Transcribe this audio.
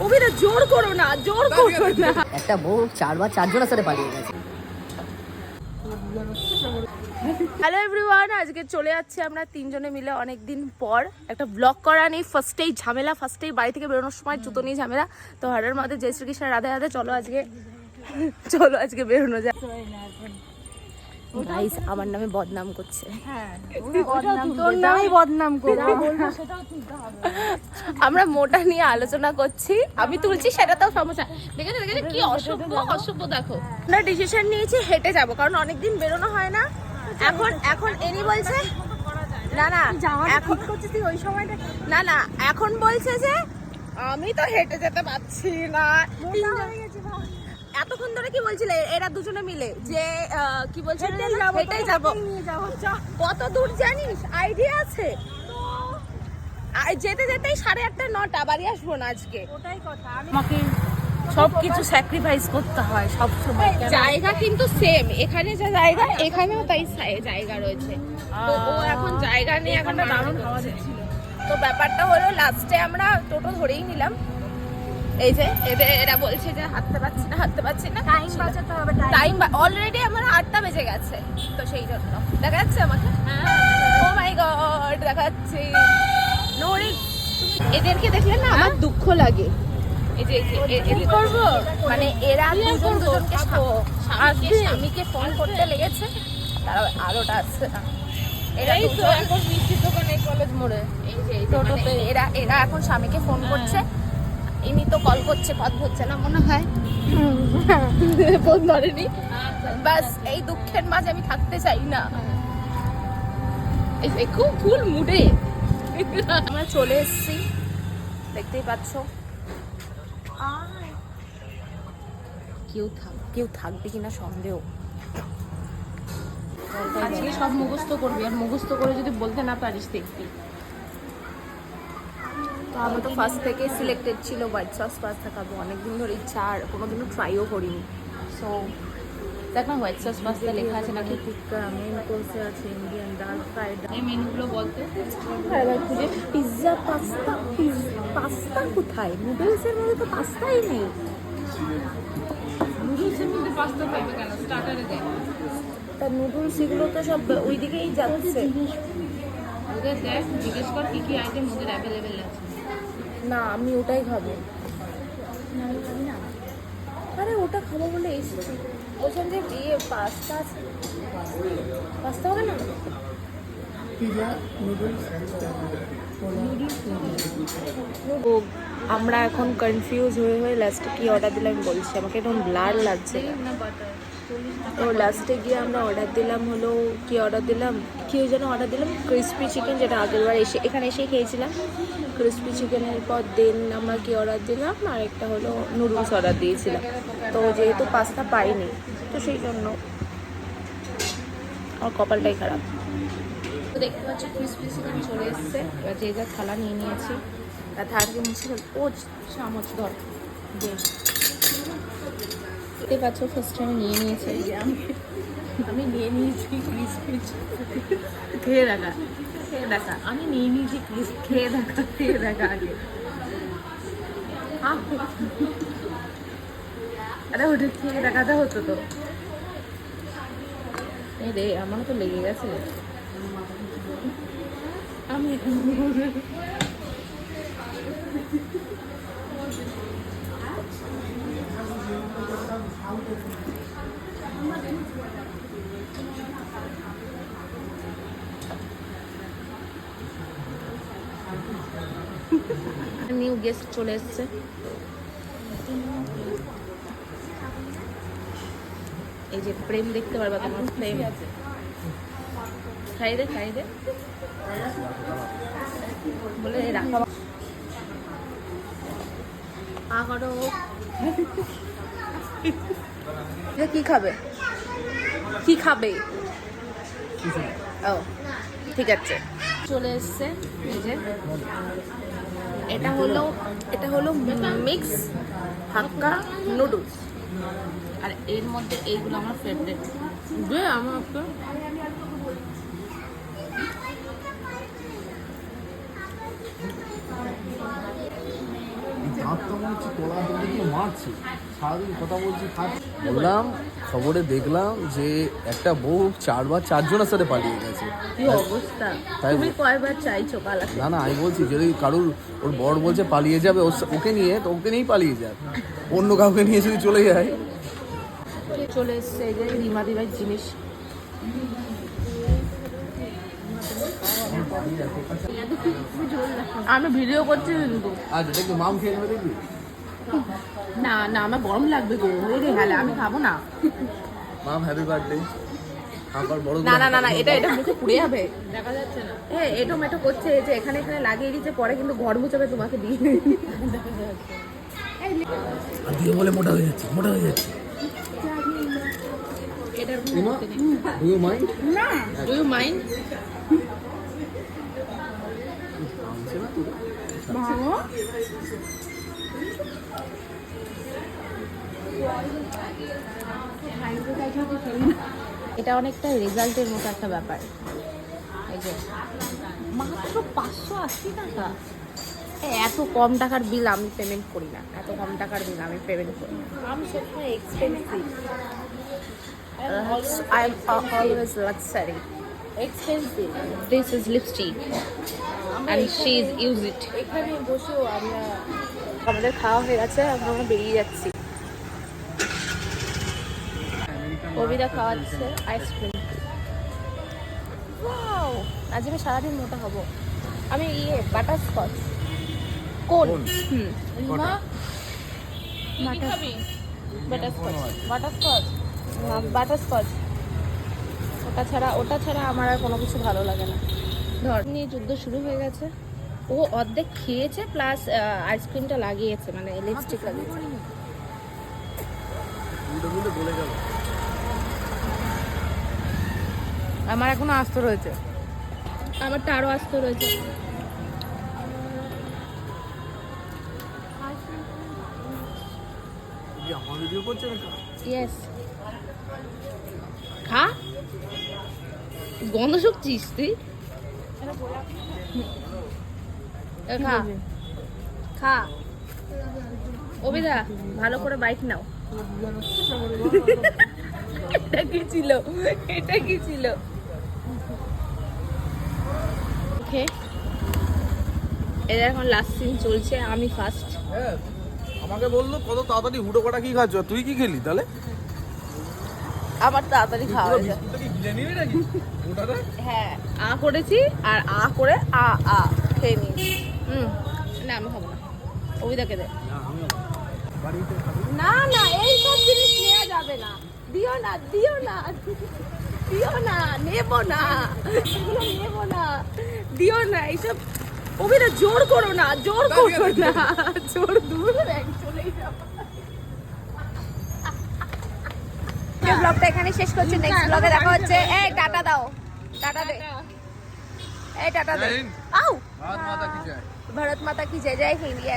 অভিরা জোর করো না, জোর করো না। একটা বউ 4 বার 4 জনের সাথে পালিয়ে গেছে। হ্যালো এভরিওয়ান, আজকে চলে যাচ্ছি আমরা তিনজনে মিলে অনেকদিন পর। একটা ব্লগ করা নেই, ফার্স্টেই ঝামেলা, ফার্স্টেই বাড়ি থেকে বেরোনোর সময় জুতো নিয়ে ঝামেলা। তো হারের মধ্যে জয় শ্রীকৃষ্ণ রাধে রাধে, চলো আজকে বেরোনো যায়। গাইস আমার নামে বদনাম করছে। আমরা মোটা নিয়ে আলোচনা করছি, আমি তুলছি সেটাতেও সমস্যা। দেখেছো কি অসভ্য দেখো। আমরা ডিসিশন নিয়েছি হেঁটে যাব, কারণ অনেকদিন বেরোনো হয় না। এখন এনি বলছে না এখন করছিস ওই সময়টা না এখন বলছে যে আমি তো হেঁটে যেতে পারছি না। এতক্ষণ ধরে কি বলছিলে এরা দুজনে মিলে যে কি বলছিল হেঁটেই যাবো। কত দূর জানিস, আইডিয়া আছে? যেতে যেতেই 8:30 9টা, বাড়ি আসবো না আজকে। ওটাই কথা, আমাকে সবকিছু স্যাক্রিফাইস করতে হয় সব সময়। জায়গা কিন্তু সেম, এখানে যা জায়গা এখানেও তাই জায়গা রয়েছে। তো ও এখন জায়গা নিয়ে এখন দারুণ হাওয়া দিচ্ছিল। তো ব্যাপারটা হলো লাস্টে আমরা টোটো ধরেই নিলাম। এই যে এরা বলছে যে হাঁটতে পারছি না, টাইম বাঁচাতে হবে। টাইম অলরেডি আমার 8টা বেজে গেছে, তো সেই জন্য দেখা যাচ্ছে আমাকে। ও মাই গড, দেখাচ্ছি নোরি। এদেরকে দেখলে না আমার দুঃখ লাগে। এই যে কি করবো, মানে এরা দুজনকে স্বামীকে ফোন করতে লেগেছে, তারা আলোটা আসছে না। এরাই তো এখন মিষ্টির দোকানে কলেজ মোড়ে এই যে টোটোতে এরা এখন স্বামীকে ফোন করছে। ইনি তো কল করছে, কল হচ্ছে না মনে হয়, ফোন ধরেনি। বাস এই দুঃখের মাঝে আমি থাকতে চাই না। এই খুব ফুল মুডে আমরা চলে এসেছি, দেখতেই পাচ্ছ। কেউ থাকবে কিনা সন্দেহ। আজকে সব মুখস্থ করবি, আর মুখস্থ করে যদি বলতে না পারিস দেখবি। তো আমি তো ফার্স্ট থেকে সিলেক্টেড ছিল হোয়াইট সস পাস্তা খাবো, অনেকদিন ধরে ইচ্ছা, আর কোনোদিনও ট্রাইও করিনি। সো দেখ না হোয়াইট সস পাস্তা লেখা আছে নাকি, টিক্কা, মেন কোর্সে আছে ইন্ডিয়ান ডাল ফ্রাইড। এই মেনুগুলো বলতে খুঁজে পিৎজা, পাস্তা কোথায়? নুডলসের মধ্যে তো পাস্তাই নেই। নুডলসের মধ্যে পাস্তা পাবে কেন? স্টার্টারে দেয়। তা নুডলস এগুলো তো সব ওই দিকেই যাচ্ছে। ওদের দেখ, জিজ্ঞেস কর কি আইটেম ওদের অ্যাভেলেবেল আছে। না আমি ওটাই খাবো। আরে ওটা খাবো বলে এসেছি। বলছেন যে বিয়ে পাস্তা আছে, পাস্তা হবে না? ও আমরা এখন কনফিউজ হয়ে লাস্টে কি অর্ডার দিলাম বলছি, আমাকে একদম ব্লার লাগছে। তো লাস্টে গিয়ে আমরা অর্ডার দিলাম হলো কি অর্ডার দিলাম ক্রিসপি চিকেন, যেটা আগেরবার এখানে এসেই খেয়েছিলাম। ক্রিসপি চিকেনের পর দেন আমরা কি অর্ডার দিলাম, আর একটা হলো নুডলস অর্ডার দিয়েছিলাম। তো যেহেতু পাস্তা পাইনি, তো সেই জন্য আমার কপালটাই খারাপ। তো দেখতে পাচ্ছি ক্রিসপি চিকেন চলে এসছে। এবার যে যা থালা নিয়ে নিয়েছি, আর থালাকে মুছে ও চামচ ধর বেশ। দেখতে পাচ্ছ ফার্স্টে আমি নিয়ে নিয়েছি, আমি নিয়ে নিয়েছি ক্রিসপি খেয়ে দেখা আমি নিয়ে নিয়েছি খেয়ে দেখা আগে। আরে ওটা খেয়ে দেখাতে হতো তো। এই রে আমার তো লেগে গেছে। আমি নিউ গেস্ট চলে এসছে। এই যে প্রেম দেখতে পারবা তোমার, প্রেম। খাই দে বলে রাখা। আরো কি খাবে ও ঠিক আছে, চলে এসছে। এই যে এটা হলো মিক্স হাক্কা নুডলস, আর এর মধ্যে এইগুলো আমার ফেভারিট। আমার ভাত তো মনে হচ্ছে তোলা ধরে কি মারছে, সারাদিন কথা বলছি খাচ্ছি। বললাম খবরে দেখলাম যে একটা বউ 4জনের সাথে পালিয়ে গেছে। কি অবস্থা, তাই তুমি কয়বার চাইছো পালাতে? না না, আমি বলছি যদি কারুর ওর বর বলছে পালিয়ে যাবে ওকে নিয়ে, তো ওকে নিয়েই পালিয়ে যাক, অন্য কাউকে নিয়ে যদি চলে যায়। চলে এসছে এই যে রিমাদি ভাই জিনিস। আমি ভিডিও করছি কিন্তু। আচ্ছা দেখবি মাম খেয়ে নেবে, দেখবি। না না, আমার গরম লাগবে গো, রে হ্যাঁ আমি খাবো না। মাম হ্যাপি বার্থডে। আবার বড় না না না না, এটা মুখে পুড়ে যাবে, দেখা যাচ্ছে না। হ্যাঁ এটো মেটো করছে, এই যে এখানে এখানে লাগিয়ে দিচ্ছে, পরে কিন্তু ঘর মুছাবে তোমাকে দিয়ে। দিয়ে বলে মোটা হয়ে যাচ্ছে, মোটা হয়ে যাচ্ছে। এটার ডু ইউ মাইন্ড? না, ডু ইউ মাইন্ড? ভালো। এটা অনেকটা রেজাল্টের মতো একটা ব্যাপার। এই যে মাত্র 580 টাকা, এত কম টাকার বিল আমি পেমেন্ট করি না, এত কম টাকার বিল আমি পেমেন্ট করি না। আমি সবসময় expensive, I am always luxury. Expensive. This is lipstick and she is use it. এখানে বসেও আমাদের খাওয়া হয়ে গেছে, আমরা বেরিয়ে যাচ্ছি। কবিতা খাওয়াচ্ছে আইসক্রিম। ওয়াও, আজ আমি সারাদিন মোটা হব। আমি বাটারস্কচ কোন মা বাটারস্কচ ওটা ছাড়া আমার আর কোনো কিছু ভালো লাগে না। ধর নিয়ে যুদ্ধ শুরু হয়ে গেছে, ও অর্ধেক খেয়েছে প্লাস আইসক্রিমটা লাগিয়েছে, মানে লিপস্টিক লাগিয়েছে। আমার এখনো আস্ত রয়েছে, আমারটা আরো আস্ত রয়েছে। আমার ভিডিও করছে না? ইয়েস, খা, গন্ধ শুকছিস তুই, খা খা। অবিদা ভালো করে বাইক নাও। এটা কি ছিল, এটা কি ছিল? ওকে, এটা এখন লাস্ট সিন চলছে, আমি ফার্স্ট। আমাকে বললো কত তাড়াতাড়ি হুটো কটা কি খাচ্ছ, তুই কি খেলি তাহলে? আবার তাড়াতাড়ি খাওয়া হয়ে যায়। হ্যাঁ, আ করেছি আর আ করে আ খেয়ে নিয়েছি। না আমি খাবো না, অবিদাকে দে। না না, এই সব জিনিস নেওয়া যাবে না, দিও না দিও না দিও না, নেবো না এগুলো, নেবো না, দিও না এইসব। অবিদা জোর করো না, জোর করো না, জোর দূর চলেই যাবো। ব্লগটা এখানে শেষ করছি, নেক্সট ব্লগে দেখা হচ্ছে। এই টাটা দাও, টাটা দে, এই টাটা দে। আউ, ভারত মাতা কি জয়। ভারত মাতা কি জয়, জয় হিন্দ।